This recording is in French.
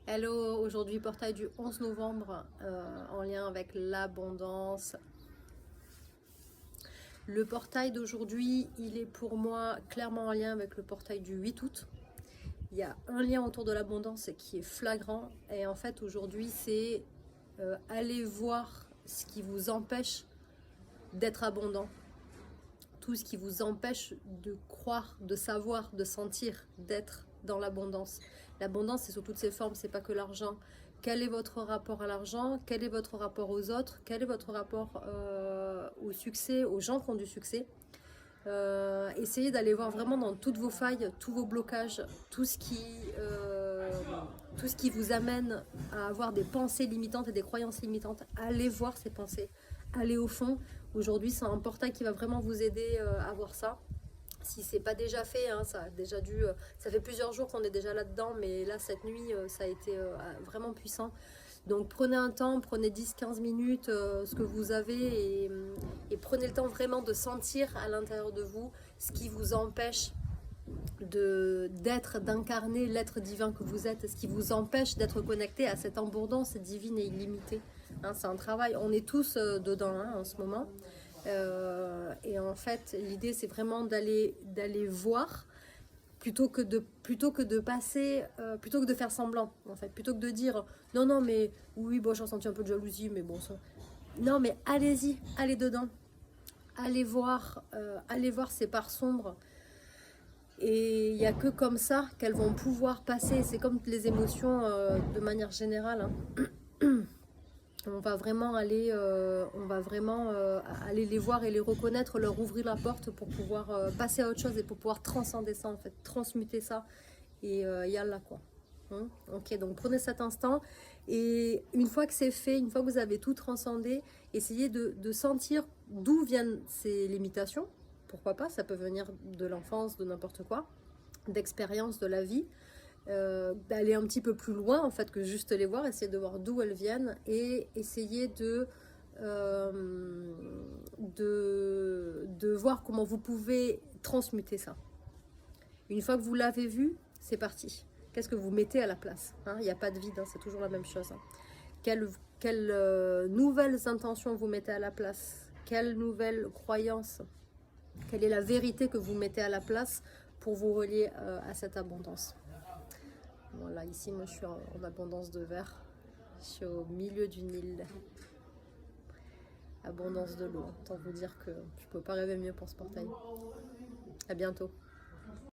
Hello, aujourd'hui portail du 11 novembre en lien avec l'abondance. Le portail d'aujourd'hui, il est pour moi clairement en lien avec le portail du 8 août. Il y a un lien autour de l'abondance qui est flagrant et en fait aujourd'hui c'est aller voir ce qui vous empêche d'être abondant. Tout ce qui vous empêche de croire, de savoir, de sentir, d'être dans l'abondance. L'abondance, c'est sous toutes ses formes, c'est pas que l'argent. Quel est votre rapport à l'argent? Quel est votre rapport aux autres? Quel est votre rapport au succès, aux gens qui ont du succès? Essayez d'aller voir vraiment dans toutes vos failles, tous vos blocages, tout ce qui vous amène à avoir des pensées limitantes et des croyances limitantes. Allez voir ces pensées, allez au fond. Aujourd'hui, c'est un portail qui va vraiment vous aider à voir ça. Si c'est pas déjà fait, hein, ça a déjà dû, ça fait plusieurs jours qu'on est déjà là-dedans, mais là cette nuit ça a été vraiment puissant. Donc prenez un temps, prenez 10-15 minutes, ce que vous avez et prenez le temps vraiment de sentir à l'intérieur de vous ce qui vous empêche d'être, d'incarner l'être divin que vous êtes, ce qui vous empêche d'être connecté à cette abondance divine et illimitée. Hein, c'est un travail, on est tous dedans hein, en ce moment. Et en fait, l'idée c'est vraiment d'aller voir plutôt que de passer, plutôt que de faire semblant, en fait, plutôt que de dire non mais oui bon j'ai ressenti un peu de jalousie mais bon ça. Non mais allez-y, allez dedans, allez voir ces parts sombres. Et il n'y a que comme ça qu'elles vont pouvoir passer. C'est comme les émotions de manière générale. Hein. On va vraiment aller les voir et les reconnaître, leur ouvrir la porte pour pouvoir passer à autre chose et pour pouvoir transcender ça en fait, transmuter ça et yallah quoi. Hein, ok, donc prenez cet instant et une fois que c'est fait, une fois que vous avez tout transcendé, essayez de sentir d'où viennent ces limitations. Pourquoi pas, ça peut venir de l'enfance, de n'importe quoi, d'expérience de la vie. D'aller un petit peu plus loin en fait que juste les voir, essayer de voir d'où elles viennent et essayer de voir comment vous pouvez transmuter ça. Une fois que vous l'avez vu, c'est parti. Qu'est-ce que vous mettez à la place hein? Il n'y a pas de vide, hein, c'est toujours la même chose. Hein. Quelles nouvelles intentions vous mettez à la place? Quelles nouvelles croyances? Quelle est la vérité que vous mettez à la place pour vous relier à cette abondance? Voilà, ici, moi, je suis en abondance de verre. Je suis au milieu d'une île. Abondance de l'eau. Autant vous dire que je ne peux pas rêver mieux pour ce portail. À bientôt.